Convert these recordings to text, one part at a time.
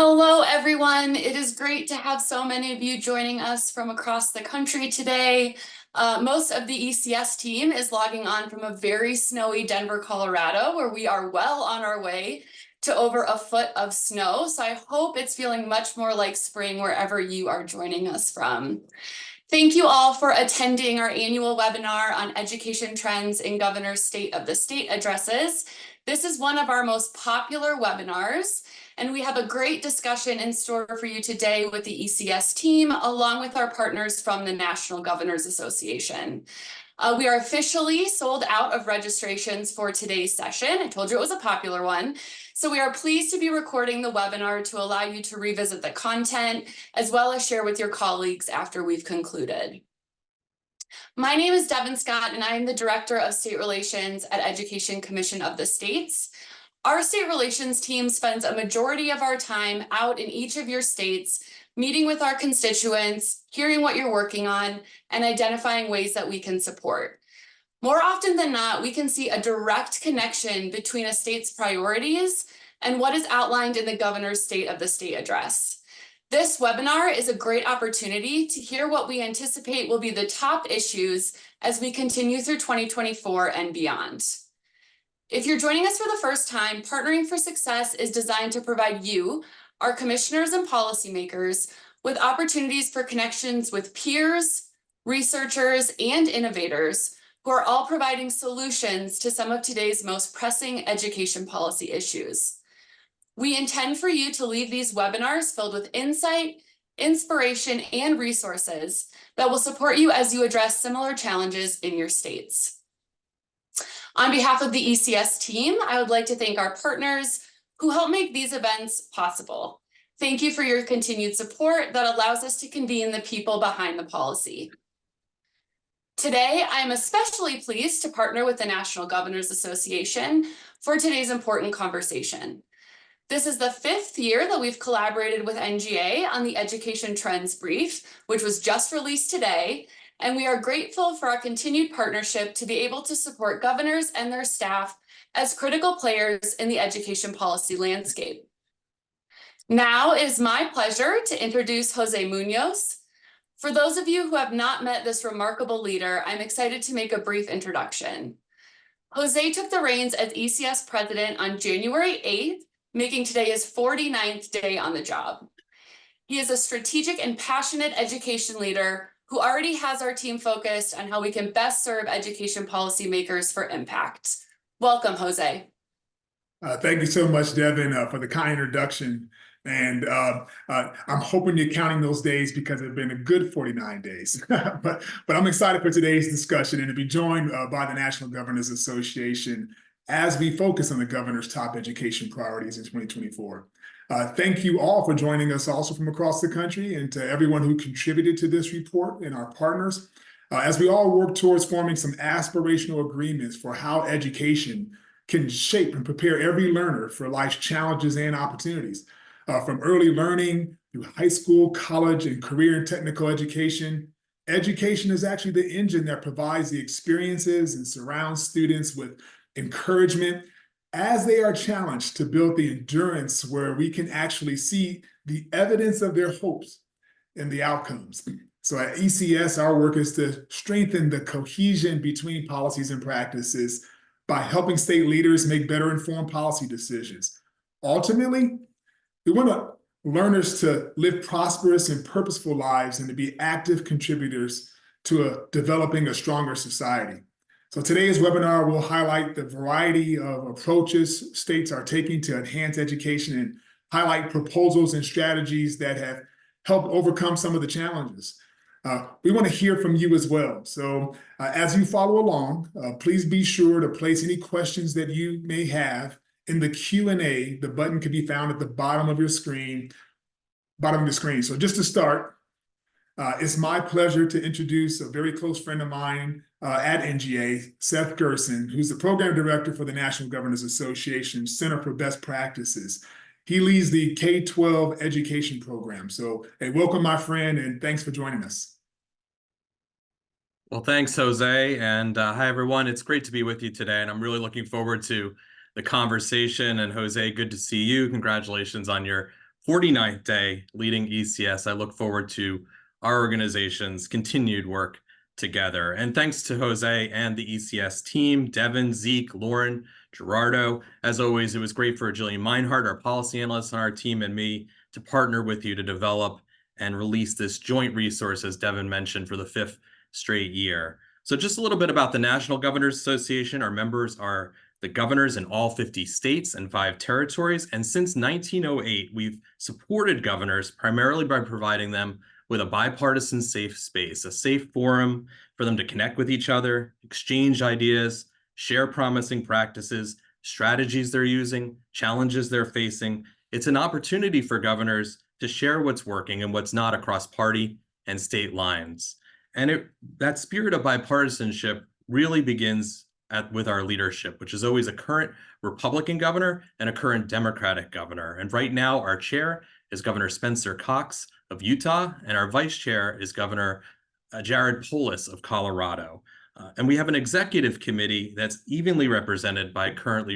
Hello, everyone. It is great to have so many of you joining us from across the country today. Most of the ECS team is logging on from a very snowy Denver, Colorado, where we are well on our way to over a foot of snow. So I hope it's feeling much more like spring wherever you are joining us from. Thank you all for attending our annual webinar on education trends in Governor's State of the State addresses. This is one of our most popular webinars, and we have a great discussion in store for you today with the ECS team, along with our partners from the National Governors Association. We are officially sold out of registrations for today's session. I told you it was a popular one. So we are pleased to be recording the webinar to allow you to revisit the content, as well as share with your colleagues after we've concluded. My name is Devin Scott, and I am the Director of State Relations at Education Commission of the States. Our state relations team spends a majority of our time out in each of your states, meeting with our constituents, hearing what you're working on, and identifying ways that we can support. More often than not, we can see a direct connection between a state's priorities and what is outlined in the Governor's State of the State address. This webinar is a great opportunity to hear what we anticipate will be the top issues as we continue through 2024 and beyond. If you're joining us for the first time, Partnering for Success is designed to provide you, our commissioners and policymakers, with opportunities for connections with peers, researchers, and innovators who are all providing solutions to some of today's most pressing education policy issues. We intend for you to leave these webinars filled with insight, inspiration, and resources that will support you as you address similar challenges in your states. On behalf of the ECS team, I would like to thank our partners who help make these events possible. Thank you for your continued support that allows us to convene the people behind the policy. Today, I am especially pleased to partner with the National Governors Association for today's important conversation. This is the 5th year that we've collaborated with NGA on the Education Trends Brief, which was just released today, and we are grateful for our continued partnership to be able to support governors and their staff as critical players in the education policy landscape. Now it is my pleasure to introduce Jose Munoz. For those of you who have not met this remarkable leader, I'm excited to make a brief introduction. Jose took the reins as ECS president on January 8th, making today his 49th day on the job. He is a strategic and passionate education leader who already has our team focused on how we can best serve education policymakers for impact. Welcome, Jose. Thank you so much, Devin, for the kind introduction. And I'm hoping you're counting those days because it's been a good 49 days. but I'm excited for today's discussion and to be joined by the National Governors Association as we focus on the governor's top education priorities in 2024. Thank you all for joining us also from across the country, and to everyone who contributed to this report and our partners, as we all work towards forming some aspirational agreements for how education can shape and prepare every learner for life's challenges and opportunities. From early learning through high school, college, and career and technical education, education is actually the engine that provides the experiences and surrounds students with encouragement as they are challenged to build the endurance where we can actually see the evidence of their hopes and the outcomes. So at ECS, our work is to strengthen the cohesion between policies and practices by helping state leaders make better informed policy decisions. Ultimately, we want learners to live prosperous and purposeful lives and to be active contributors to developing a stronger society. So today's webinar will highlight the variety of approaches states are taking to enhance education and highlight proposals and strategies that have helped overcome some of the challenges. We want to hear from you as well. So as you follow along, please be sure to place any questions that you may have in the Q&A. The button can be found at the bottom of your screen, So just to start, it's my pleasure to introduce a very close friend of mine at NGA, Seth Gerson, who's the program director for the National Governors Association Center for Best Practices. He leads the K-12 education program. So hey, welcome, my friend, and thanks for joining us. Well, thanks, Jose. And hi, everyone. It's great to be with you today. And I'm really looking forward to the conversation. And Jose, good to see you. Congratulations on your 49th day leading ECS. I look forward to our organization's continued work together. And thanks to Jose and the ECS team, Devin, Zeke, Lauren, Gerardo. As always, it was great for Jillian Meinhardt, our policy analyst on our team, and me to partner with you to develop and release this joint resource, as Devin mentioned, for the 5th straight year. So just a little bit about the National Governors Association. Our members are the governors in all 50 states and 5 territories. And since 1908, we've supported governors primarily by providing them with a bipartisan safe space, a safe forum for them to connect with each other, exchange ideas, share promising practices, strategies they're using, challenges they're facing. It's an opportunity for governors to share what's working and what's not across party and state lines. And that spirit of bipartisanship really begins with our leadership, which is always a current Republican governor and a current Democratic governor. And right now, our chair is Governor Spencer Cox of Utah, and our vice chair is Governor Jared Polis of Colorado. And we have an executive committee that's evenly represented by current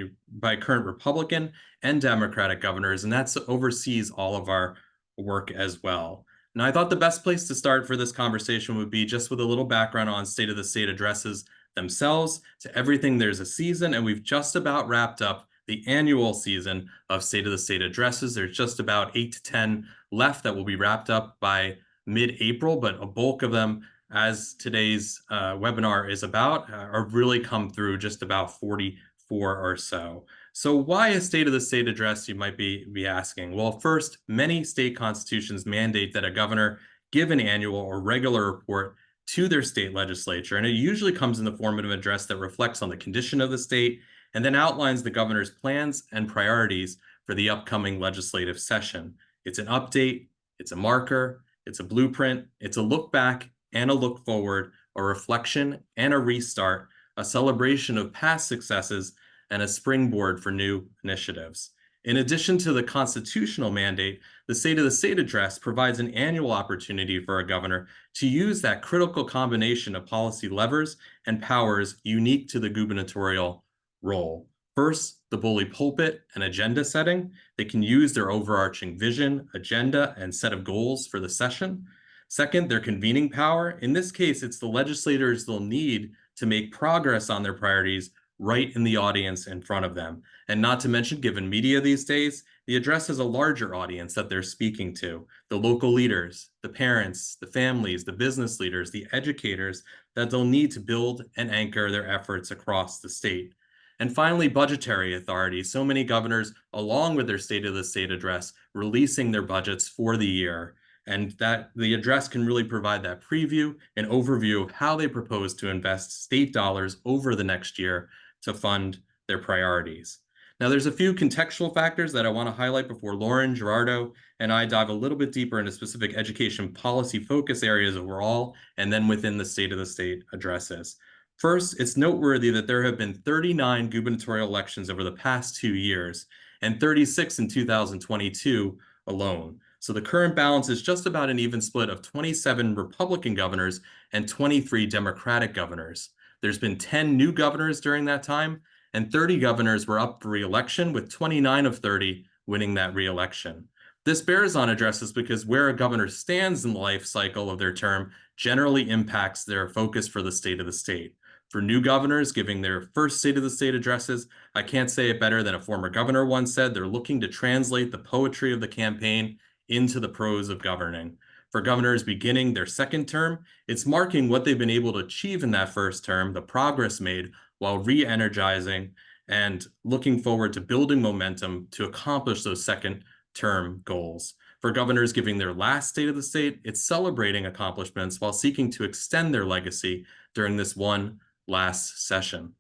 Republican and Democratic governors, and that oversees all of our work as well. Now, I thought the best place to start for this conversation would be just with a little background on State of the State addresses themselves. To everything, there's a season, and we've just about wrapped up the annual season of State of the State addresses. There's just about 8 to 10 left that will be wrapped up by mid-April, but a bulk of them, as today's webinar is about, are really come through, just about 44 or so. So why a State of the State address, you might be asking? Well, first, many state constitutions mandate that a governor give an annual or regular report to their state legislature, and it usually comes in the form of an address that reflects on the condition of the state and then outlines the governor's plans and priorities for the upcoming legislative session. It's an update, it's a marker, it's a blueprint, it's a look back and a look forward, a reflection and a restart, a celebration of past successes, and a springboard for new initiatives. In addition to the constitutional mandate, the State of the State address provides an annual opportunity for a governor to use that critical combination of policy levers and powers unique to the gubernatorial role. First, the bully pulpit and agenda setting. They can use their overarching vision, agenda, and set of goals for the session. Second, their convening power. In this case, it's the legislators they'll need to make progress on their priorities right in the audience in front of them. And not to mention, given media these days, the address has a larger audience that they're speaking to, the local leaders, the parents, the families, the business leaders, the educators that they'll need to build and anchor their efforts across the state. And finally, budgetary authority. So many governors, along with their State of the State address, releasing their budgets for the year. And that the address can really provide that preview and overview of how they propose to invest state dollars over the next year to fund their priorities. Now, there's a few contextual factors that I want to highlight before Lauren, Gerardo, and I dive a little bit deeper into specific education policy focus areas overall, and then within the State of the State addresses. First, it's noteworthy that there have been 39 gubernatorial elections over the past 2 years, and 36 in 2022 alone. So the current balance is just about an even split of 27 Republican governors and 23 Democratic governors. There's been 10 new governors during that time, and 30 governors were up for re-election, with 29 of 30 winning that re-election. This bears on addresses because where a governor stands in the life cycle of their term generally impacts their focus for the State of the State. For new governors giving their first State of the State addresses, I can't say it better than a former governor once said, they're looking to translate the poetry of the campaign into the prose of governing. For governors beginning their second term, it's marking what they've been able to achieve in that first term, the progress made, while re-energizing and looking forward to building momentum to accomplish those second term goals. For governors giving their last State of the State, it's celebrating accomplishments while seeking to extend their legacy during this one last session.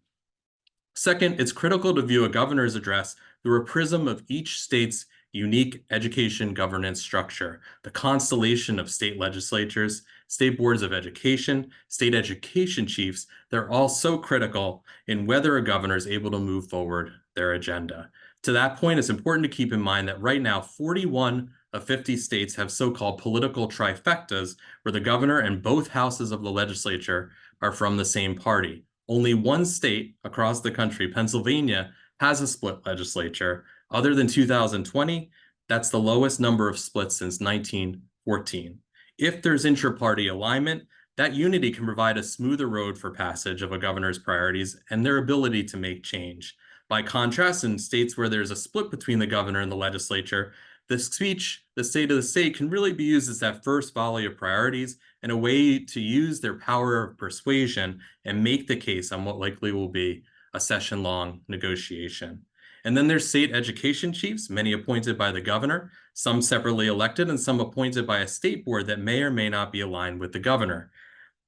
Second, it's critical to view a governor's address through a prism of each state's unique education governance structure, the constellation of state legislatures, state boards of education, state education chiefs. They're all so critical in whether a governor is able to move forward their agenda. To that point, it's important to keep in mind that right now, 41 of 50 states have so-called political trifectas, where the governor and both houses of the legislature are from the same party. Only one state across the country, Pennsylvania, has a split legislature. Other than 2020, That's the lowest number of splits since 1914. If there's intra-party alignment, that unity can provide a smoother road for passage of a governor's priorities and their ability to make change. By contrast, in states where there's a split between the governor and the legislature, the speech, the state of the state, can really be used as that first volley of priorities and a way to use their power of persuasion and make the case on what likely will be a session-long negotiation. And then there's state education chiefs, many appointed by the governor, some separately elected, and some appointed by a state board that may or may not be aligned with the governor.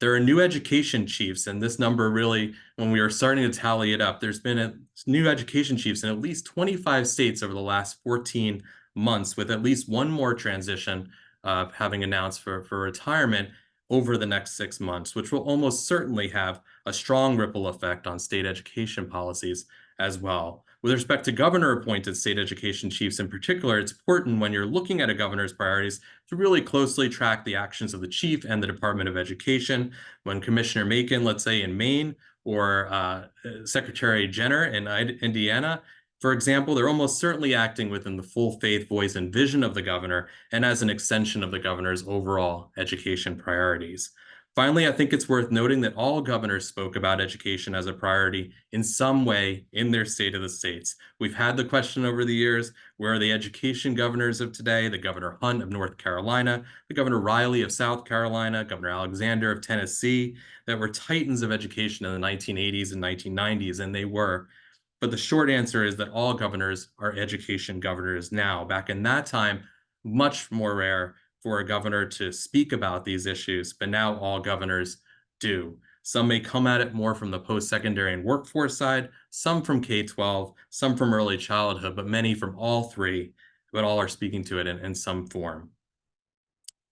There are new education chiefs, and this number really, when we are starting to tally it up, there's been new education chiefs in at least 25 states over the last 14 months, with at least one more transition having announced for retirement over the next 6 months, which will almost certainly have a strong ripple effect on state education policies as well. With respect to governor-appointed state education chiefs in particular, it's important when you're looking at a governor's priorities to really closely track the actions of the chief and the Department of Education. When Commissioner Macon, let's say in Maine, or Secretary Jenner in Indiana, for example, they're almost certainly acting within the full faith, voice, and vision of the governor and as an extension of the governor's overall education priorities. Finally, I think it's worth noting that all governors spoke about education as a priority in some way in their state of the states. We've had the question over the years, where are the education governors of today? The Governor Hunt of North Carolina, the Governor Riley of South Carolina, Governor Alexander of Tennessee, that were titans of education in the 1980s and 1990s, and they were. But the short answer is that all governors are education governors now. Back in that time, much more rare for a governor to speak about these issues, but now all governors do. Some may come at it more from the post-secondary and workforce side, some from K-12, some from early childhood, but many from all three, but all are speaking to it in some form.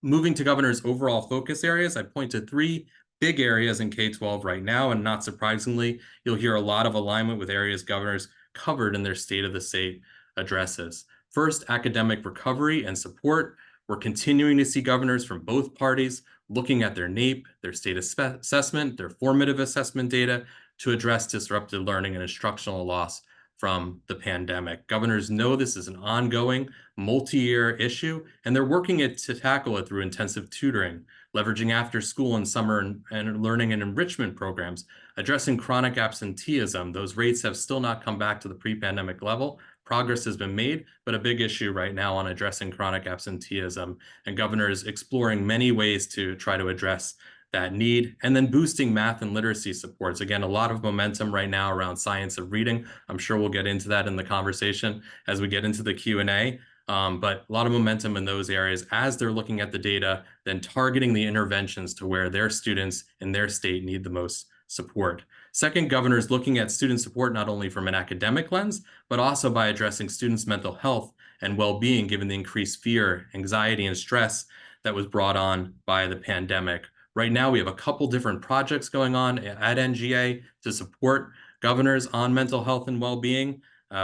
Moving to governor's overall focus areas, I point to three big areas in K-12 right now, and not surprisingly, you'll hear a lot of alignment with areas governors covered in their State of the State addresses. First, academic recovery and support. We're continuing to see governors from both parties looking at their NAEP, their state assessment, their formative assessment data to address disrupted learning and instructional loss from the pandemic. Governors know this is an ongoing, multi-year issue, and they're working to tackle it through intensive tutoring, leveraging after-school and summer and learning and enrichment programs, addressing chronic absenteeism. Those rates have still not come back to the pre-pandemic level. Progress has been made, but a big issue right now on addressing chronic absenteeism, and governors exploring many ways to try to address that need, and then boosting math and literacy supports. Again, a lot of momentum right now around science of reading. I'm sure we'll get into that in the conversation as we get into the Q&A, but a lot of momentum in those areas as they're looking at the data, then targeting the interventions to where their students in their state need the most support. Second, governors looking at student support not only from an academic lens, but also by addressing students' mental health and well-being, given the increased fear, anxiety, and stress that was brought on by the pandemic. Right now, we have a couple different projects going on at NGA to support governors on mental health and well-being.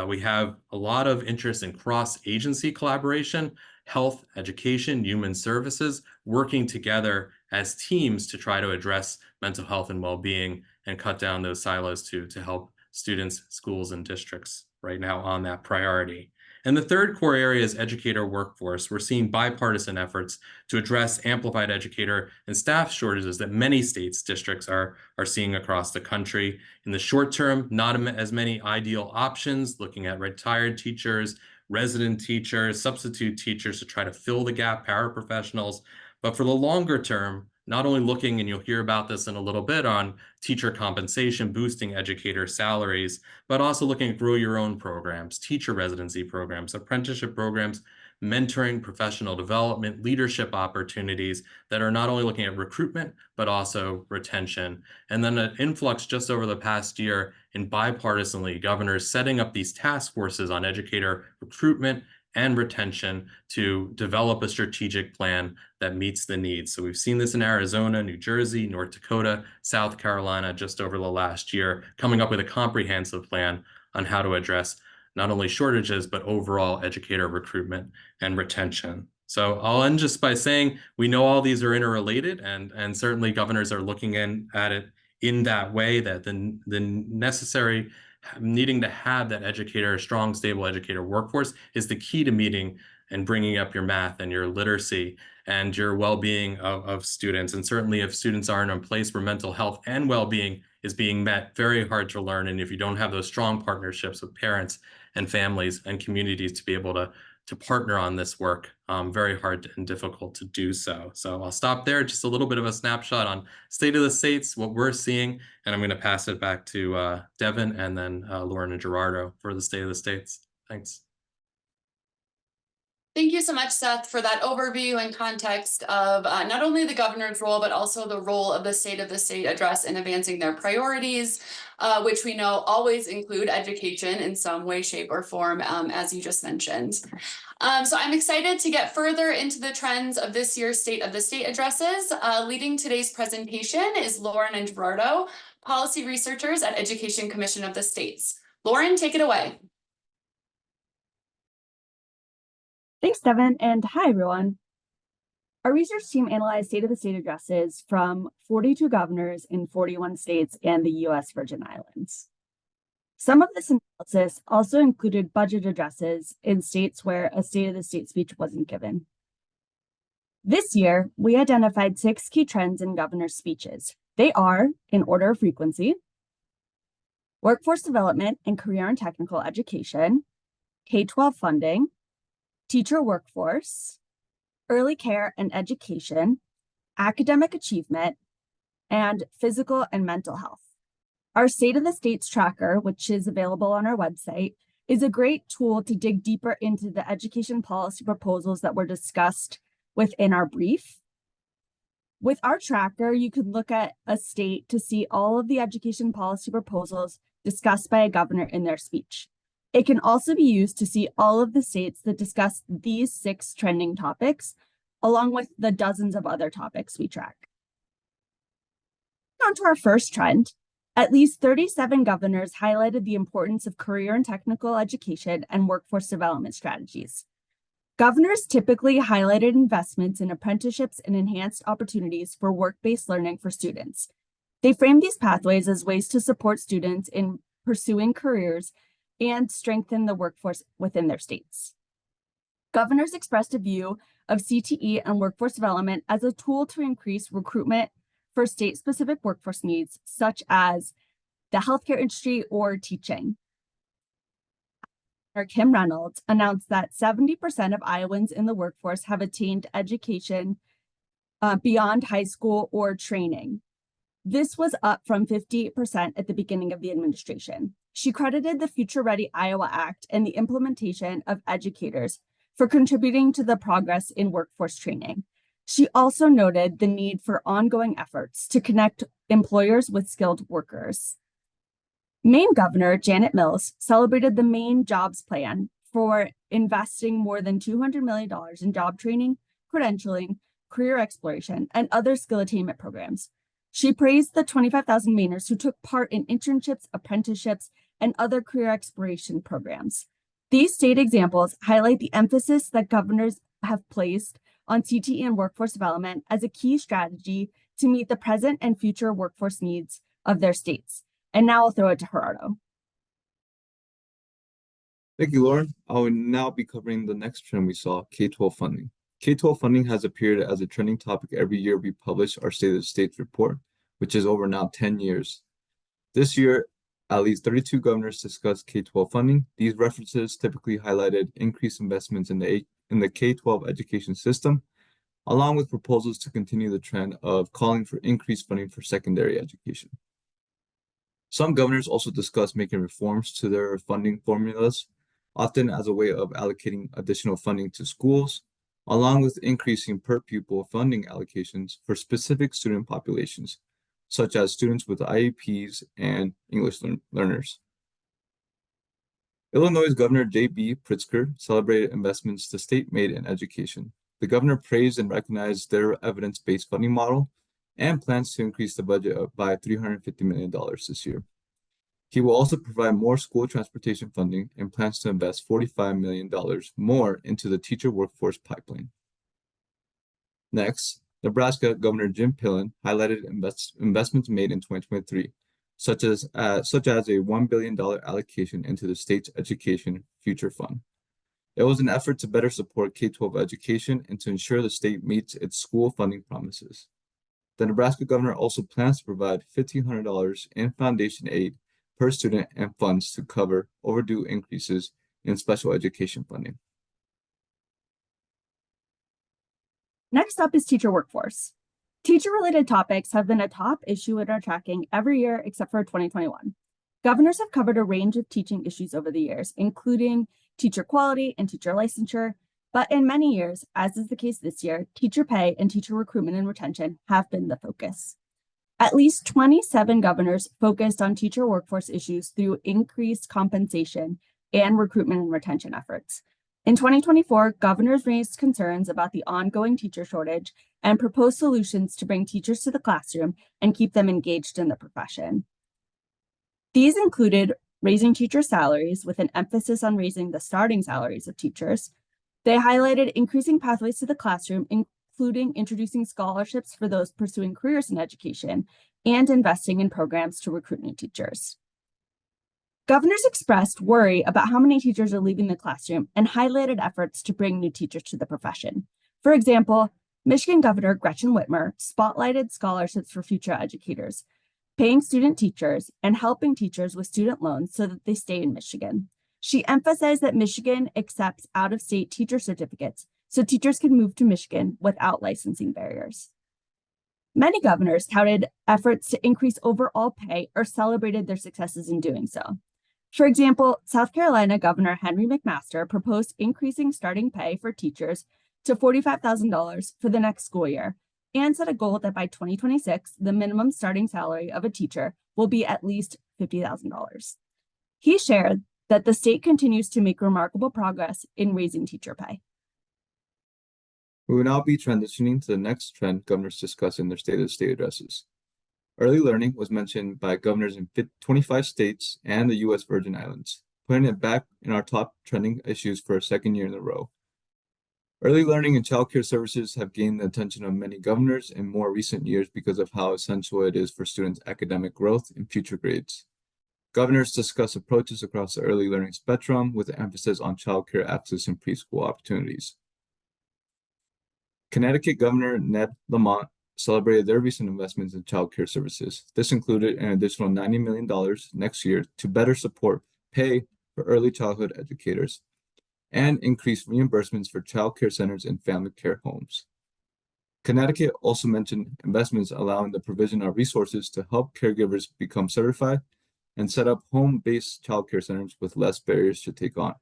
We have a lot of interest in cross-agency collaboration, health, education, human services, working together as teams to try to address mental health and well-being and cut down those silos to help students, schools, and districts right now on that priority. And the third core area is educator workforce. We're seeing bipartisan efforts to address amplified educator and staff shortages that many states, districts are seeing across the country. In the short term, not as many ideal options, looking at retired teachers, resident teachers, substitute teachers to try to fill the gap, paraprofessionals. But for the longer term, not only looking, and you'll hear about this in a little bit, on teacher compensation, boosting educator salaries, but also looking at grow your own programs, teacher residency programs, apprenticeship programs, mentoring, professional development, leadership opportunities that are not only looking at recruitment, but also retention. And then an influx just over the past year in bipartisanly, governors setting up these task forces on educator recruitment and retention to develop a strategic plan that meets the needs. So we've seen this in Arizona, New Jersey, North Dakota, South Carolina, just over the last year, coming up with a comprehensive plan on how to address not only shortages, but overall educator recruitment and retention. So I'll end just by saying we know all these are interrelated, and certainly governors are looking at it in that way, that the necessary needing to have that educator, strong, stable educator workforce is the key to meeting and bringing up your math and your literacy and your well-being of students. And certainly if students are in a place where mental health and well-being is being met, very hard to learn. And if you don't have those strong partnerships with parents and families and communities to be able to partner on this work, very hard and difficult to do so. So I'll stop there, just a little bit of a snapshot on state of the states, what we're seeing, and I'm going to pass it back to Devin and then Lauren and Gerardo for the state of the states. Thanks. Thank you so much, Seth, for that overview and context of not only the governor's role, but also the role of the State of the State address in advancing their priorities, which we know always include education in some way, shape, or form, as you just mentioned. So I'm excited to get further into the trends of this year's State of the State addresses. Leading today's presentation is Lauren and Gerardo, policy researchers at Education Commission of the States. Lauren, take it away. Thanks, Devin, and hi, everyone. Our research team analyzed State of the State addresses from 42 governors in 41 states and the U.S. Virgin Islands. Some of this analysis also included budget addresses in states where a State of the State speech wasn't given. This year, we identified 6 key trends in governor speeches. They are, in order of frequency, workforce development and career and technical education, K-12 funding, teacher workforce, early care and education, academic achievement, and physical and mental health. Our State of the States tracker, which is available on our website, is a great tool to dig deeper into the education policy proposals that were discussed within our brief. With our tracker, you could look at a state to see all of the education policy proposals discussed by a governor in their speech. It can also be used to see all of the states that discuss these 6 trending topics, along with the dozens of other topics we track. On to our first trend, at least 37 governors highlighted the importance of career and technical education and workforce development strategies. Governors typically highlighted investments in apprenticeships and enhanced opportunities for work-based learning for students. They framed these pathways as ways to support students in pursuing careers and strengthen the workforce within their states. Governors expressed a view of CTE and workforce development as a tool to increase recruitment for state-specific workforce needs, such as the healthcare industry or teaching. Kim Reynolds announced that 70% of Iowans in the workforce have attained education beyond high school or training. This was up from 58% at the beginning of the administration. She credited the Future Ready Iowa Act and the implementation of educators for contributing to the progress in workforce training. She also noted the need for ongoing efforts to connect employers with skilled workers. Maine Governor Janet Mills celebrated the Maine Jobs Plan for investing more than $200 million in job training, credentialing, career exploration, and other skill attainment programs. She praised the 25,000 Mainers who took part in internships, apprenticeships, and other career exploration programs. These state examples highlight the emphasis that governors have placed on CTE and workforce development as a key strategy to meet the present and future workforce needs of their states. And now I'll throw it to Gerardo. Thank you, Lauren. I will now be covering the next trend we saw, K-12 funding. K-12 funding has appeared as a trending topic every year we publish our State of the States report, which is over now 10 years. This year, at least 32 governors discussed K-12 funding. These references typically highlighted increased investments in the K-12 education system, along with proposals to continue the trend of calling for increased funding for secondary education. Some governors also discussed making reforms to their funding formulas, often as a way of allocating additional funding to schools, along with increasing per pupil funding allocations for specific student populations, such as students with IEPs and English learners. Illinois' Governor J.B. Pritzker celebrated investments the state made in education. The governor praised and recognized their evidence-based funding model and plans to increase the budget by $350 million this year. He will also provide more school transportation funding and plans to invest $45 million more into the teacher workforce pipeline. Next, Nebraska Governor Jim Pillen highlighted investments made in 2023, such as a $1 billion allocation into the state's education future fund. It was an effort to better support K-12 education and to ensure the state meets its school funding promises. The Nebraska governor also plans to provide $1,500 in foundation aid per student and funds to cover overdue increases in special education funding. Next up is teacher workforce. Teacher-related topics have been a top issue in our tracking every year except for 2021. Governors have covered a range of teaching issues over the years, including teacher quality and teacher licensure, but in many years, as is the case this year, teacher pay and teacher recruitment and retention have been the focus. At least 27 governors focused on teacher workforce issues through increased compensation and recruitment and retention efforts. In 2024, governors raised concerns about the ongoing teacher shortage and proposed solutions to bring teachers to the classroom and keep them engaged in the profession. These included raising teacher salaries with an emphasis on raising the starting salaries of teachers. They highlighted increasing pathways to the classroom, including introducing scholarships for those pursuing careers in education and investing in programs to recruit new teachers. Governors expressed worry about how many teachers are leaving the classroom and highlighted efforts to bring new teachers to the profession. For example, Michigan Governor Gretchen Whitmer spotlighted scholarships for future educators, paying student teachers and helping teachers with student loans so that they stay in Michigan. She emphasized that Michigan accepts out-of-state teacher certificates so teachers can move to Michigan without licensing barriers. Many governors touted efforts to increase overall pay or celebrated their successes in doing so. For example, South Carolina Governor Henry McMaster proposed increasing starting pay for teachers to $45,000 for the next school year and set a goal that by 2026, the minimum starting salary of a teacher will be at least $50,000. He shared that the state continues to make remarkable progress in raising teacher pay. We will now be transitioning to the next trend governors discuss in their State of the State addresses. Early learning was mentioned by governors in 25 states and the U.S. Virgin Islands, putting it back in our top trending issues for a second year in a row. Early learning and childcare services have gained the attention of many governors in more recent years because of how essential it is for students' academic growth and future grades. Governors discuss approaches across the early learning spectrum with an emphasis on childcare access and preschool opportunities. Connecticut Governor Ned Lamont celebrated their recent investments in childcare services. This included an additional $90 million next year to better support pay for early childhood educators and increase reimbursements for childcare centers and family care homes. Connecticut also mentioned investments allowing the provision of resources to help caregivers become certified and set up home-based childcare centers with less barriers to take on.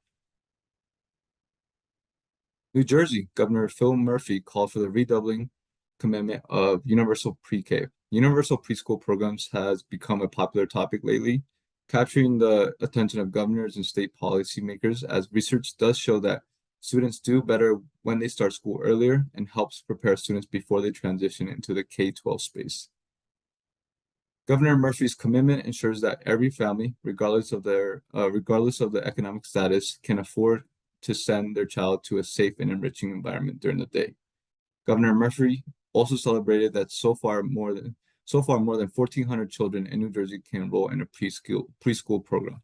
New Jersey Governor Phil Murphy called for the redoubling commitment of universal pre-K. Universal preschool programs has become a popular topic lately, capturing the attention of governors and state policymakers, as research does show that students do better when they start school earlier and helps prepare students before they transition into the K-12 space. Governor Murphy's commitment ensures that every family, regardless of the economic status, can afford to send their child to a safe and enriching environment during the day. Governor Murphy also celebrated that so far more than 1,400 children in New Jersey can enroll in a preschool program.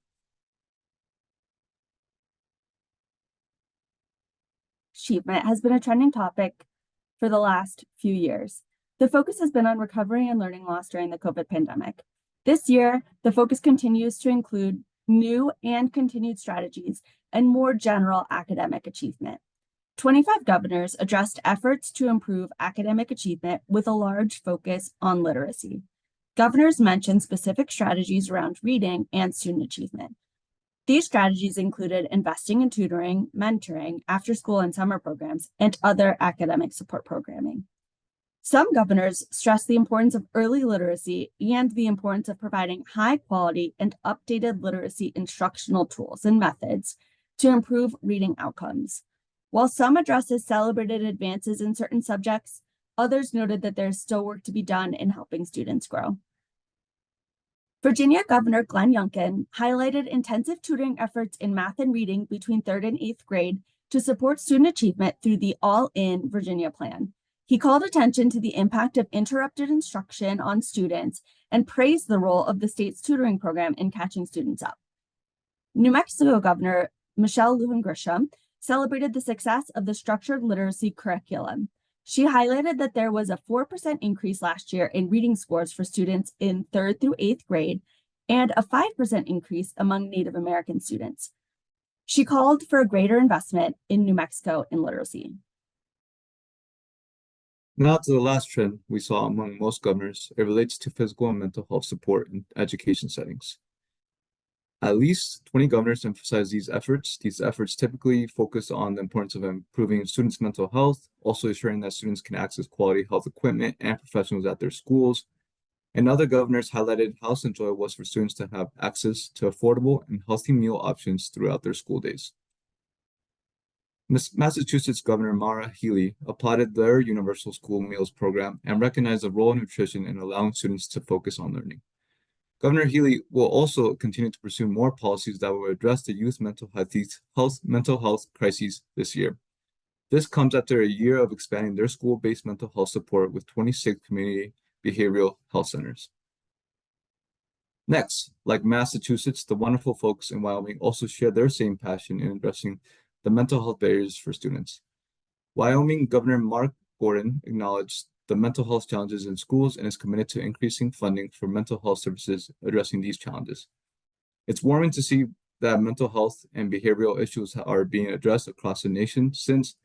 Achievement has been a trending topic for the last few years. The focus has been on recovery and learning loss during the COVID pandemic. This year, the focus continues to include new and continued strategies and more general academic achievement. 25 governors addressed efforts to improve academic achievement with a large focus on literacy. Governors mentioned specific strategies around reading and student achievement. These strategies included investing in tutoring, mentoring, after-school and summer programs, and other academic support programming. Some governors stressed the importance of early literacy and the importance of providing high-quality and updated literacy instructional tools and methods to improve reading outcomes. While some addresses celebrated advances in certain subjects, others noted that there's still work to be done in helping students grow. Virginia Governor Glenn Youngkin highlighted intensive tutoring efforts in math and reading between 3rd and 8th grade to support student achievement through the All-In Virginia Plan. He called attention to the impact of interrupted instruction on students and praised the role of the state's tutoring program in catching students up. New Mexico Governor Michelle Lujan Grisham celebrated the success of the structured literacy curriculum. She highlighted that there was a 4% increase last year in reading scores for students in 3rd through 8th grade and a 5% increase among Native American students. She called for a greater investment in New Mexico in literacy. Now to the last trend we saw among most governors, it relates to physical and mental health support in education settings. At least 20 governors emphasize these efforts. These efforts typically focus on the importance of improving students' mental health, also ensuring that students can access quality health equipment and professionals at their schools. And other governors highlighted how essential it was for students to have access to affordable and healthy meal options throughout their school days. Massachusetts Governor Maura Healey applauded their Universal School Meals program and recognized the role of nutrition in allowing students to focus on learning. Governor Healey will also continue to pursue more policies that will address the youth mental health crises this year. This comes after a year of expanding their school-based mental health support with 26 community behavioral health centers. Next, like Massachusetts, the wonderful folks in Wyoming also share their same passion in addressing the mental health barriers for students. Wyoming Governor Mark Gordon acknowledged the mental health challenges in schools and is committed to increasing funding for mental health services addressing these challenges. It's warming to see that mental health and behavioral issues are being addressed across the nation, since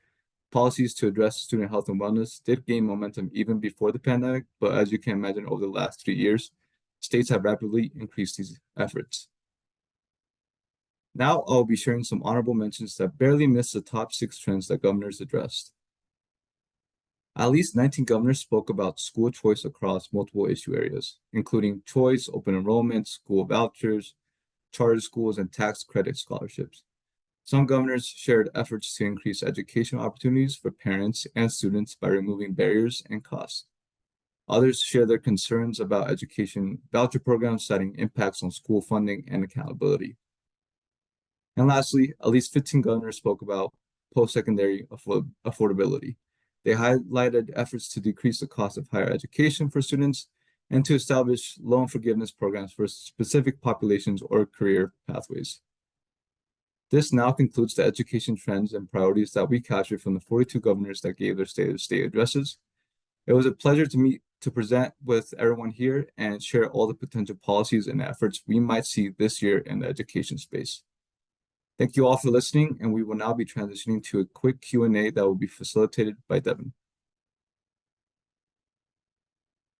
policies to address student health and wellness did gain momentum even before the pandemic, but as you can imagine, over the last 3 years, states have rapidly increased these efforts. Now I'll be sharing some honorable mentions that barely missed the top 6 trends that governors addressed. At least 19 governors spoke about school choice across multiple issue areas, including choice, open enrollment, school vouchers, charter schools, and tax credit scholarships. Some governors shared efforts to increase educational opportunities for parents and students by removing barriers and costs. Others share their concerns about education voucher programs, citing impacts on school funding and accountability. And lastly, at least 15 governors spoke about post-secondary affordability. They highlighted efforts to decrease the cost of higher education for students and to establish loan forgiveness programs for specific populations or career pathways. This now concludes the education trends and priorities that we captured from the 42 governors that gave their State of the State addresses. It was a pleasure to present with everyone here and share all the potential policies and efforts we might see this year in the education space. Thank you all for listening, and we will now be transitioning to a quick Q&A that will be facilitated by Devin.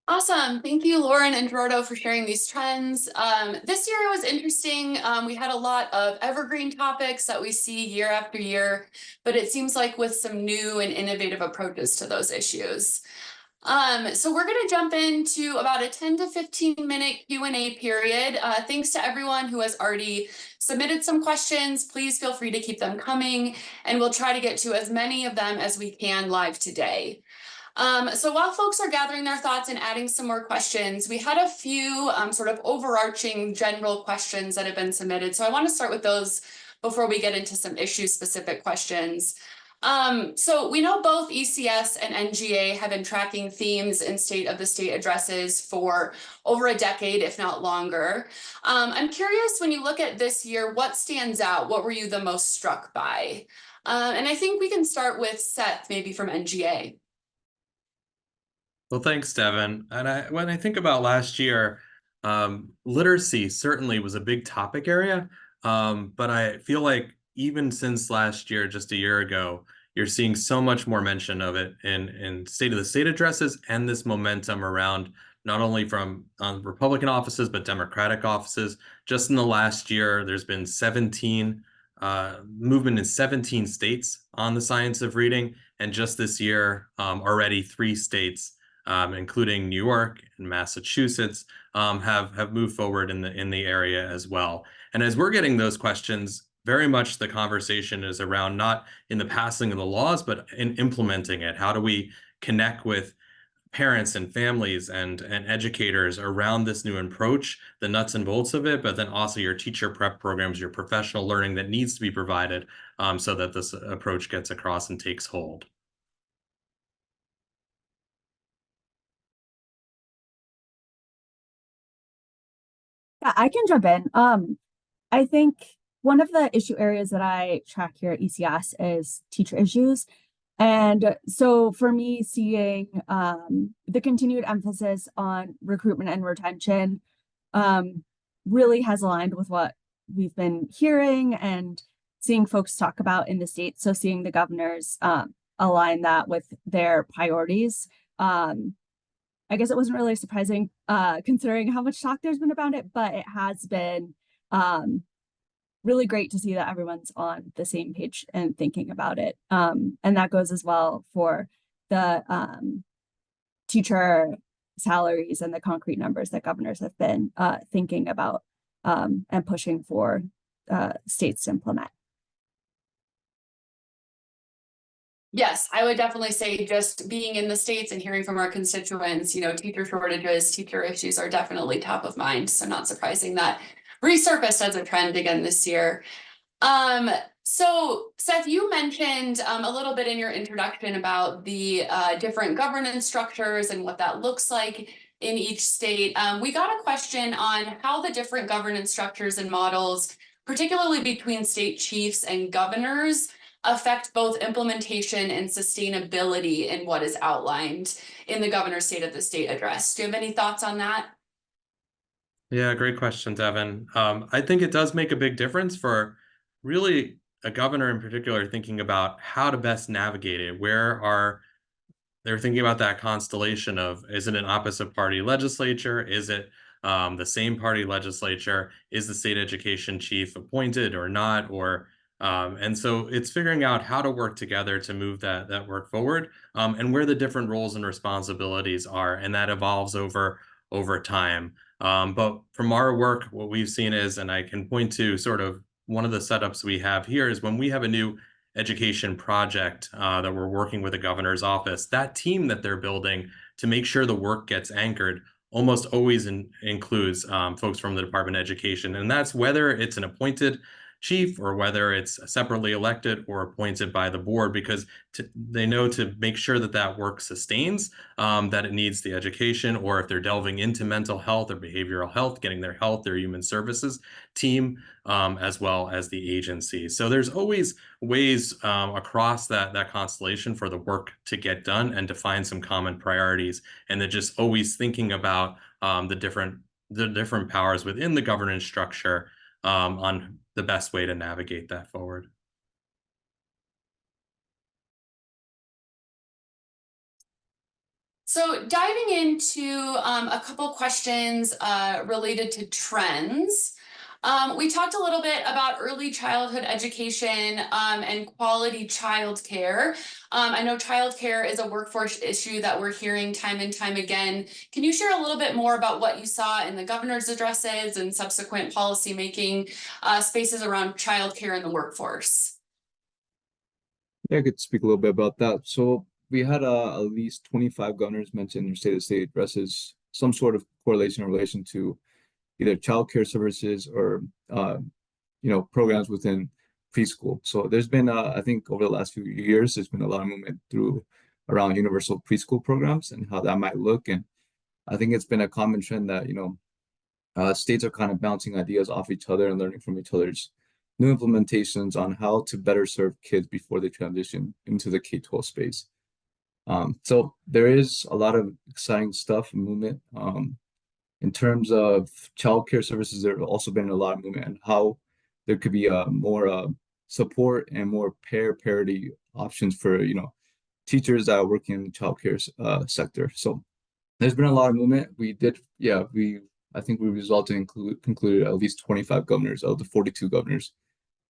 Awesome. Thank you, Lauren and Gerardo, for sharing these trends. This year was interesting. We had a lot of evergreen topics that we see year after year, but it seems like with some new and innovative approaches to those issues. So we're going to jump into about a 10 to 15 minute Q&A period. Thanks to everyone who has already submitted some questions. Please feel free to keep them coming, and we'll try to get to as many of them as we can live today. So while folks are gathering their thoughts and adding some more questions, we had a few sort of overarching general questions that have been submitted. So I want to start with those before we get into some issue-specific questions. So we know both ECS and NGA have been tracking themes in State of the State addresses for over a decade, if not longer. I'm curious, when you look at this year, what stands out? What were you the most struck by? And I think we can start with Seth, maybe from NGA. Well, thanks, Devin. And when I think about last year, literacy certainly was a big topic area, but I feel like even since last year, just a year ago, you're seeing so much more mention of it in State of the State addresses, and this momentum around not only from Republican offices, but Democratic offices. Just in the last year, there's been 17 movement in 17 states on the science of reading, and just this year, already 3 states, including New York and Massachusetts, have moved forward in the area as well. And as we're getting those questions, very much the conversation is around not in the passing of the laws, but in implementing it. How do we connect with parents and families and educators around this new approach, the nuts and bolts of it, but then also your teacher prep programs, your professional learning that needs to be provided so that this approach gets across and takes hold. Yeah, I can jump in. I think one of the issue areas that I track here at ECS is teacher issues. And so for me, seeing the continued emphasis on recruitment and retention really has aligned with what we've been hearing and seeing folks talk about in the state. So seeing the governors align that with their priorities. I guess it wasn't really surprising considering how much talk there's been about it, but it has been really great to see that everyone's on the same page and thinking about it. And that goes as well for the teacher salaries and the concrete numbers that governors have been thinking about and pushing for states to implement. Yes, I would definitely say just being in the States and hearing from our constituents, you know, teacher shortages, teacher issues are definitely top of mind. So not surprising that resurfaced as a trend again this year. So Seth, you mentioned a little bit in your introduction about the different governance structures and what that looks like in each state. We got a question on how the different governance structures and models, particularly between state chiefs and governors, affect both implementation and sustainability in what is outlined in the governor's State of the State address. Do you have any thoughts on that? Yeah, great question, Devin. I think it does make a big difference for really a governor in particular thinking about how to best navigate it. They're thinking about that constellation of, is it an opposite party legislature? Is it the same party legislature? Is the state education chief appointed or not? And so it's figuring out how to work together to move that work forward, and where the different roles and responsibilities are, and that evolves over time. But from our work, what we've seen is, and I can point to sort of one of the setups we have here, is when we have a new education project that we're working with the governor's office, that team that they're building to make sure the work gets anchored almost always includes folks from the Department of Education. And that's whether it's an appointed chief or whether it's separately elected or appointed by the board, because they know to make sure that work sustains, that it needs the education, or if they're delving into mental health or behavioral health, getting their health, their human services team, as well as the agency. So there's always ways across that constellation for the work to get done and to find some common priorities, and then just always thinking about the different powers within the governance structure on the best way to navigate that forward. So diving into a couple questions related to trends. We talked a little bit about early childhood education and quality childcare. I know childcare is a workforce issue that we're hearing time and time again. Can you share a little bit more about what you saw in the governor's addresses and subsequent policymaking spaces around childcare in the workforce? Yeah, I could speak a little bit about that. So we had at least 25 governors mention in their State of the State addresses some sort of correlation in relation to either childcare services or programs within preschool. So there's been I think over the last few years there's been a lot of movement around universal preschool programs and how that might look. And I think it's been a common trend that states are kind of bouncing ideas off each other and learning from each other's new implementations on how to better serve kids before they transition into the K-12 space. So there is a lot of exciting stuff and movement. In terms of childcare services, there have also been a lot of movement on how there could be more support and more parity options for teachers that are working in the childcare sector. So there's been a lot of movement. I think we resulted in concluded at least 25 governors out of the 42 governors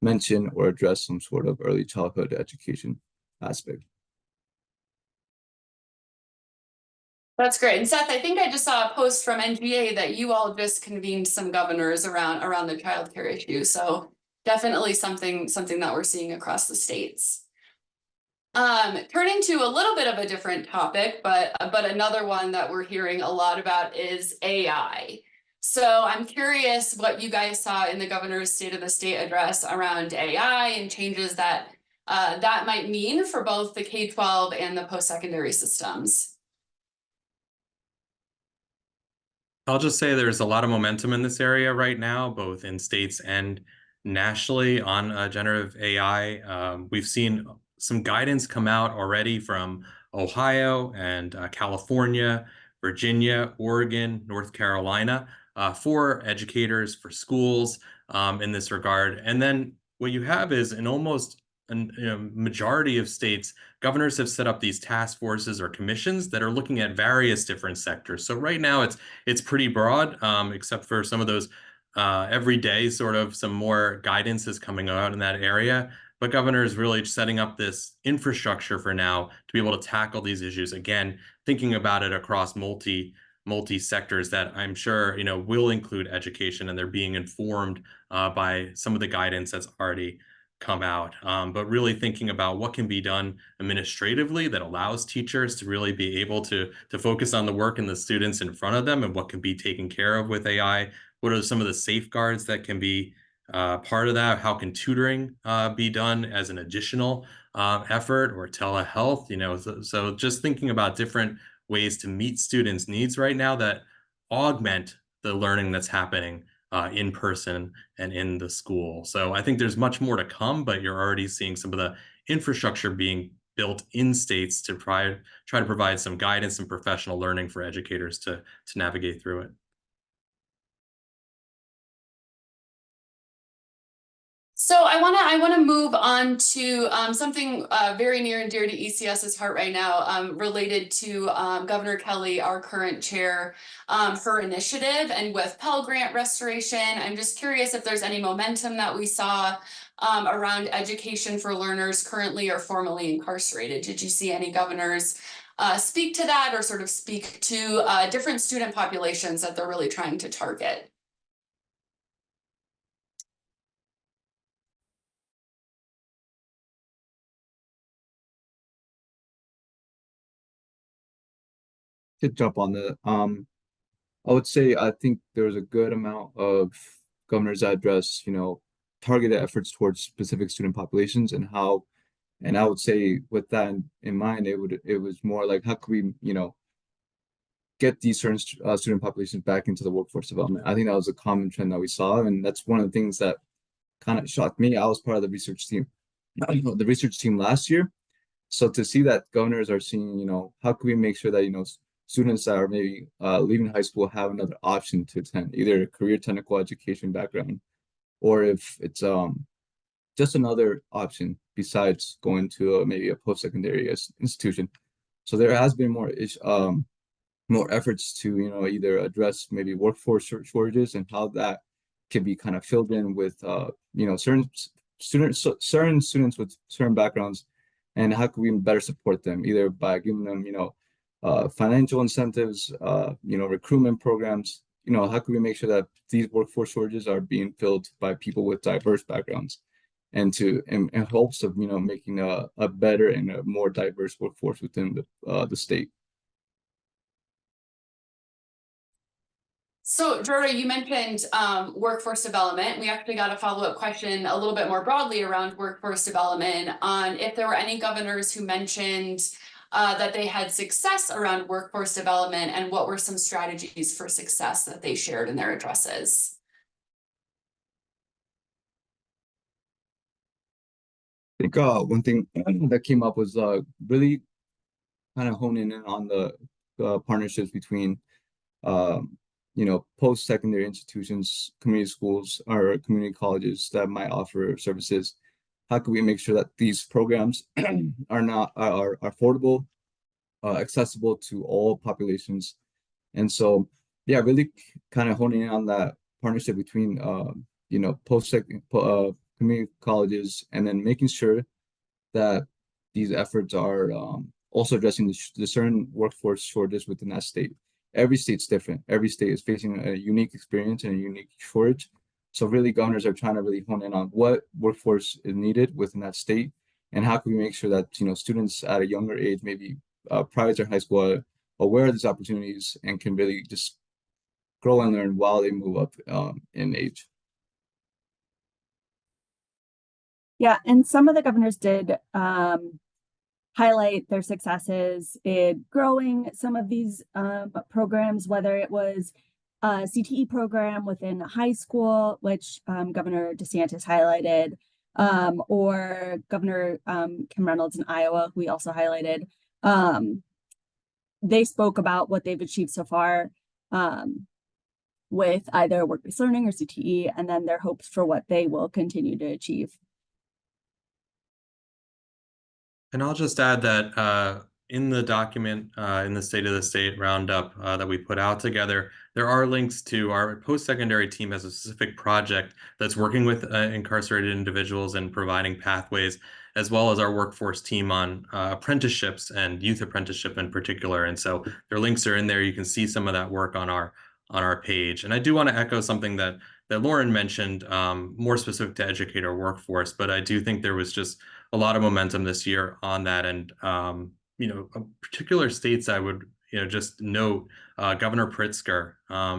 mention or address some sort of early childhood education aspect. That's great. And Seth, I think I just saw a post from NGA that you all just convened some governors around the childcare issue. So definitely something that we're seeing across the states. Turning to a little bit of a different topic, but another one that we're hearing a lot about is AI. So I'm curious what you guys saw in the governor's State of the State address around AI and changes that that might mean for both the K-12 and the post-secondary systems. I'll just say there's a lot of momentum in this area right now, both in states and nationally on generative AI. We've seen some guidance come out already from Ohio and California, Virginia, Oregon, North Carolina, for educators, for schools, in this regard. And then what you have is in almost a majority of states, governors have set up these task forces or commissions that are looking at various different sectors. So right now it's pretty broad, except for some of those every day sort of some more guidance is coming out in that area. But governor is really setting up this infrastructure for now to be able to tackle these issues. Again, thinking about it across multi sectors that I'm sure will include education, and they're being informed by some of the guidance that's already come out. But really thinking about what can be done administratively that allows teachers to really be able to focus on the work and the students in front of them, and what can be taken care of with AI. What are some of the safeguards that can be part of that? How can tutoring be done as an additional effort, or telehealth? So just thinking about different ways to meet students' needs right now that augment the learning that's happening in person and in the school. So I think there's much more to come, but you're already seeing some of the infrastructure being built in states to try to provide some guidance and professional learning for educators to navigate through it. So I want to move on to something very near and dear to ECS's heart right now, related to Governor Kelly, our current chair, her initiative, and with Pell Grant restoration. I'm just curious if there's any momentum that we saw around education for learners currently or formerly incarcerated. Did you see any governors speak to that, or sort of speak to different student populations that they're really trying to target? To jump on the I would say I think there's a good amount of governors that address, targeted efforts towards specific student populations, and I would say with that in mind, it was more like, how could we, get these certain student populations back into the workforce development. I think that was a common trend that we saw, and that's one of the things that kind of shocked me. I was part of the research team last year. So to see that governors are seeing, how can we make sure that, students that are maybe leaving high school have another option to attend, either a career technical education background, or if it's just another option besides going to maybe a post-secondary institution. So there has been more efforts to either address maybe workforce shortages and how that can be kind of filled in with certain students with certain backgrounds, and how can we better support them, either by giving them financial incentives, recruitment programs. How can we make sure that these workforce shortages are being filled by people with diverse backgrounds, and in hopes of making a better and a more diverse workforce within the state. So, Gerardo, you mentioned workforce development. We actually got a follow-up question a little bit more broadly around workforce development, on if there were any governors who mentioned that they had success around workforce development, and what were some strategies for success that they shared in their addresses. I think one thing that came up was really kind of honing in on the partnerships between post-secondary institutions, community schools, or community colleges that might offer services. How can we make sure that these programs are affordable, accessible to all populations? And so, yeah, really kind of honing in on that partnership between community colleges, and then making sure that these efforts are also addressing the certain workforce shortages within that state. Every state's different. Every state is facing a unique experience and a unique shortage. So really, governors are trying to really hone in on what workforce is needed within that state, and how can we make sure that students at a younger age, maybe prior to high school, are aware of these opportunities and can really just grow and learn while they move up in age. Yeah, and some of the governors did highlight their successes in growing some of these programs, whether it was CTE program within high school, which Governor DeSantis highlighted, or Governor Kim Reynolds in Iowa, who we also highlighted. They spoke about what they've achieved so far with either work-based learning or CTE, and then their hopes for what they will continue to achieve. And I'll just add that in the document, in the State of the State roundup that we put out together, there are links to our post-secondary team as a specific project that's working with incarcerated individuals and providing pathways, as well as our workforce team on apprenticeships and youth apprenticeship in particular. And so their links are in there. You can see some of that work on our page. And I do want to echo something that Lauren mentioned, more specific to educator workforce, but I do think there was just a lot of momentum this year on that. And, particular states I would, just note, Governor Pritzker,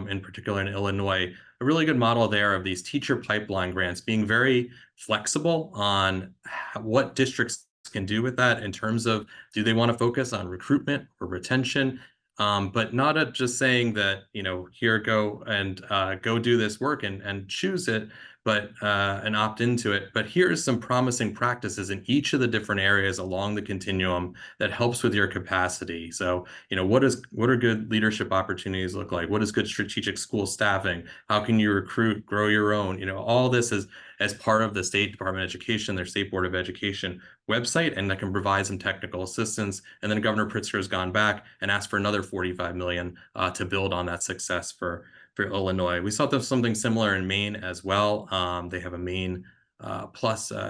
in particular in Illinois, a really good model there of these teacher pipeline grants being very flexible on what districts can do with that in terms of, do they want to focus on recruitment or retention? But not just saying that, here, go and go do this work and choose it, but and opt into it. But here's some promising practices in each of the different areas along the continuum that helps with your capacity. So, what are good leadership opportunities look like? What is good strategic school staffing? How can you recruit, grow your own? All this is as part of the State Department of Education, their State Board of Education website, and that can provide some technical assistance. And then Governor Pritzker has gone back and asked for another $45 million to build on that success for Illinois. We saw something similar in Maine as well. They have a Maine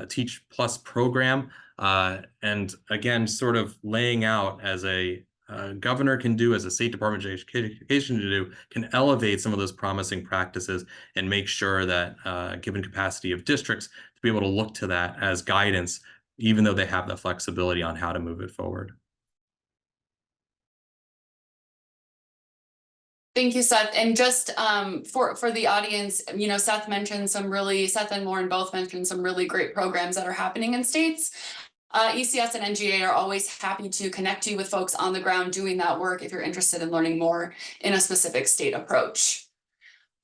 Teach Plus program. And again, sort of laying out as a governor can do, as a State Department of Education to do, can elevate some of those promising practices and make sure that given capacity of districts to be able to look to that as guidance, even though they have the flexibility on how to move it forward. Thank you, Seth. And just for the audience, Seth and Lauren both mentioned some really great programs that are happening in states. ECS and NGA are always happy to connect you with folks on the ground doing that work if you're interested in learning more in a specific state approach.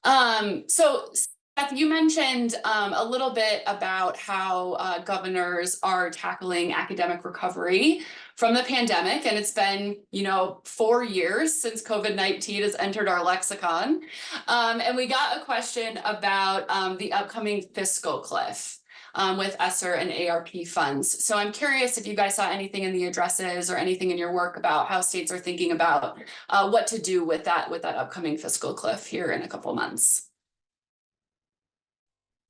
So Seth, you mentioned a little bit about how governors are tackling academic recovery from the pandemic, and it's been 4 years since COVID-19 has entered our lexicon, and we got a question about the upcoming fiscal cliff with ESSER and ARP funds. So I'm curious if you guys saw anything in the addresses or anything in your work about how states are thinking about what to do with that upcoming fiscal cliff here in a couple months.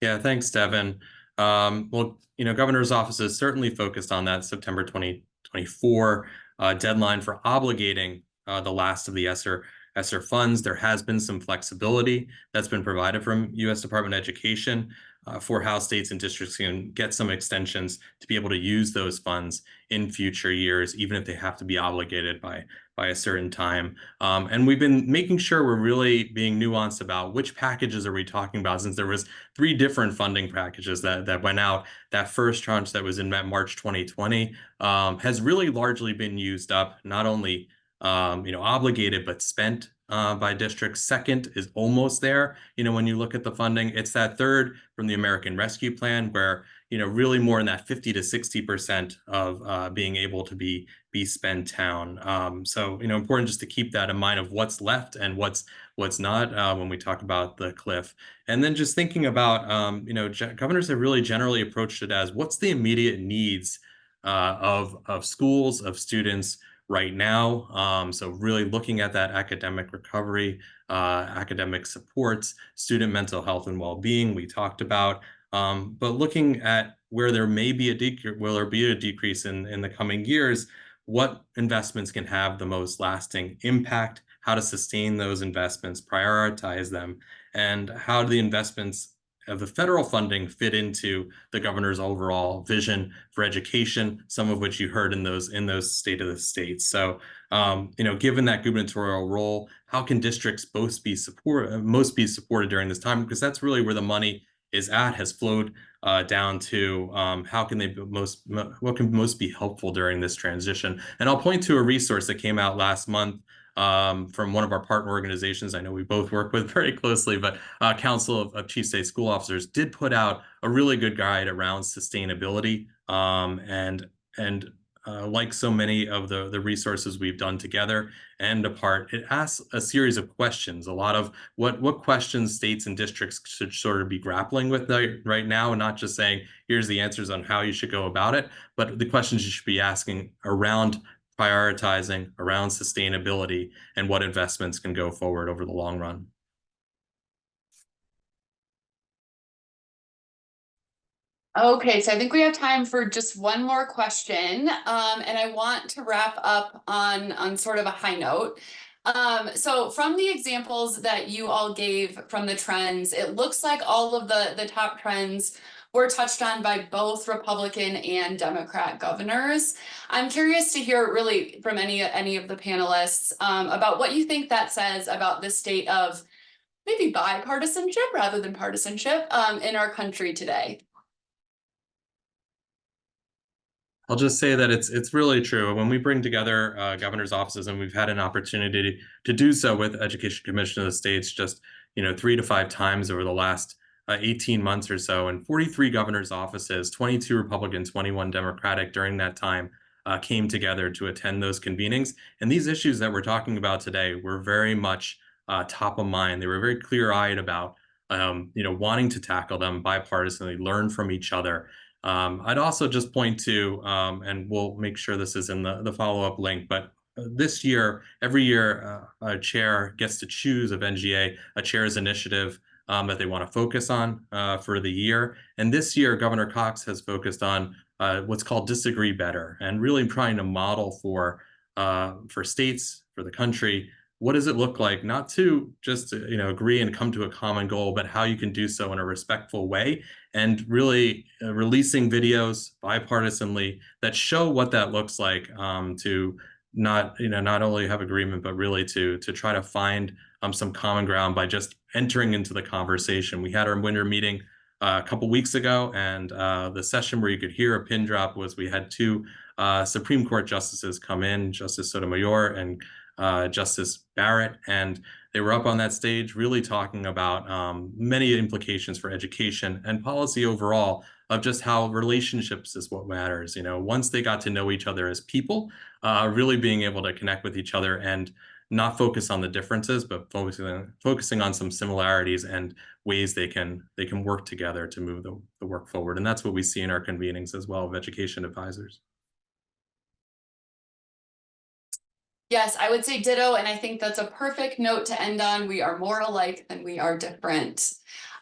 Yeah, thanks, Devin. Well, governor's office is certainly focused on that September 2024 deadline for obligating the last of the ESSER funds. There has been some flexibility that's been provided from U.S. Department of Education for how states and districts can get some extensions to be able to use those funds in future years, even if they have to be obligated by a certain time. And we've been making sure we're really being nuanced about which packages are we talking about, since there was 3 different funding packages that went out. That first tranche that was in March 2020 has really largely been used up, not only obligated, but spent by districts. Second is almost there. When you look at the funding, it's that third from the American Rescue Plan, where really more in that 50 to 60% of being able to be spent down. So important just to keep that in mind of what's left and what's not when we talk about the cliff. And then just thinking about governors have really generally approached it as what's the immediate needs of schools, of students right now. So really looking at that academic recovery, academic supports, student mental health and well-being we talked about, but looking at where there may be a decrease in the coming years, what investments can have the most lasting impact, how to sustain those investments, prioritize them, and how do the investments of the federal funding fit into the governor's overall vision for education, some of which you heard in those State of the States. So, given that gubernatorial role, how can districts most be supported during this time? Because that's really where the money has flowed down to how can what can most be helpful during this transition. And I'll point to a resource that came out last month from one of our partner organizations I know we both work with very closely, but Council of Chief State School Officers did put out a really good guide around sustainability, and like so many of the resources we've done together and apart, it asks a series of questions. A lot of what questions states and districts should sort of be grappling with right now, and not just saying, here's the answers on how you should go about it, but the questions you should be asking around prioritizing, around sustainability, and what investments can go forward over the long run. Okay, so I think we have time for just one more question, and I want to wrap up on sort of a high note. So from the examples that you all gave from the trends, it looks like all of the top trends were touched on by both Republican and Democrat governors. I'm curious to hear really from any of the panelists about what you think that says about the state of maybe bipartisanship rather than partisanship in our country today. I'll just say that it's really true. When we bring together governor's offices, and we've had an opportunity to do so with Education Commission of the States just 3 to 5 times over the last 18 months or so, and 43 governor's offices, 22 Republican, 21 Democratic during that time came together to attend those convenings. And these issues that we're talking about today were very much top of mind. They were very clear-eyed about wanting to tackle them bipartisanly, learn from each other. I'd also just point to, and we'll make sure this is in the follow-up link, but this year, every year, a chair gets to choose of NGA a chair's initiative that they want to focus on for the year. And this year, Governor Cox has focused on what's called Disagree Better, and really trying to model for states, for the country, what does it look like not to just agree and come to a common goal, but how you can do so in a respectful way, and really releasing videos bipartisanly that show what that looks like, to not only have agreement, but really to try to find some common ground by just entering into the conversation. We had our winter meeting a couple weeks ago, and the session where you could hear a pin drop was we had 2 Supreme Court justices come in, Justice Sotomayor and Justice Barrett, and they were up on that stage really talking about many implications for education and policy overall, of just how relationships is what matters. Once they got to know each other as people, really being able to connect with each other and not focus on the differences, but focusing on some similarities and ways they can work together to move the work forward. And that's what we see in our convenings as well of education advisors. Yes, I would say ditto, and I think that's a perfect note to end on. We are more alike than we are different.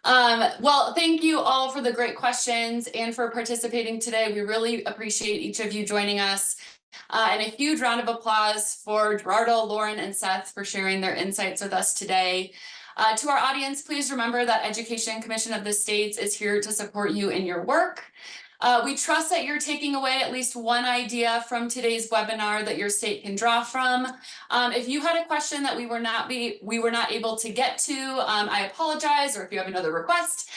Well, thank you all for the great questions and for participating today. We really appreciate each of you joining us. And a huge round of applause for Gerardo, Lauren, and Seth for sharing their insights with us today. To our audience, please remember that Education Commission of the States is here to support you in your work. We trust that you're taking away at least one idea from today's webinar that your state can draw from. If you had a question that we were not able to get to, I apologize, or if you have another request,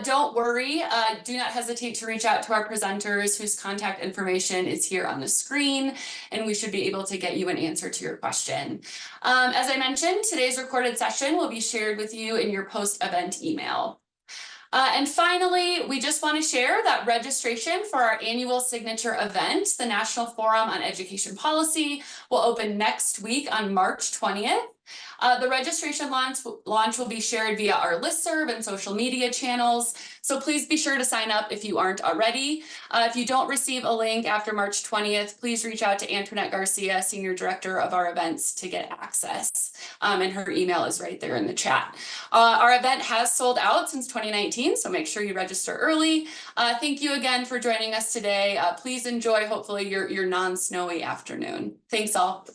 don't worry. Do not hesitate to reach out to our presenters whose contact information is here on the screen, and we should be able to get you an answer to your question. As I mentioned, today's recorded session will be shared with you in your post-event email. And finally, we just want to share that registration for our annual signature event, the National Forum on Education Policy, will open next week on March 20th. The registration launch will be shared via our listserv and social media channels, so please be sure to sign up if you aren't already. If you don't receive a link after March 20th, please reach out to Antoinette Garcia, Senior Director of our events, to get access. And her email is right there in the chat. Our event has sold out since 2019, so make sure you register early. Thank you again for joining us today. Please enjoy, hopefully, your non-snowy afternoon. Thanks all.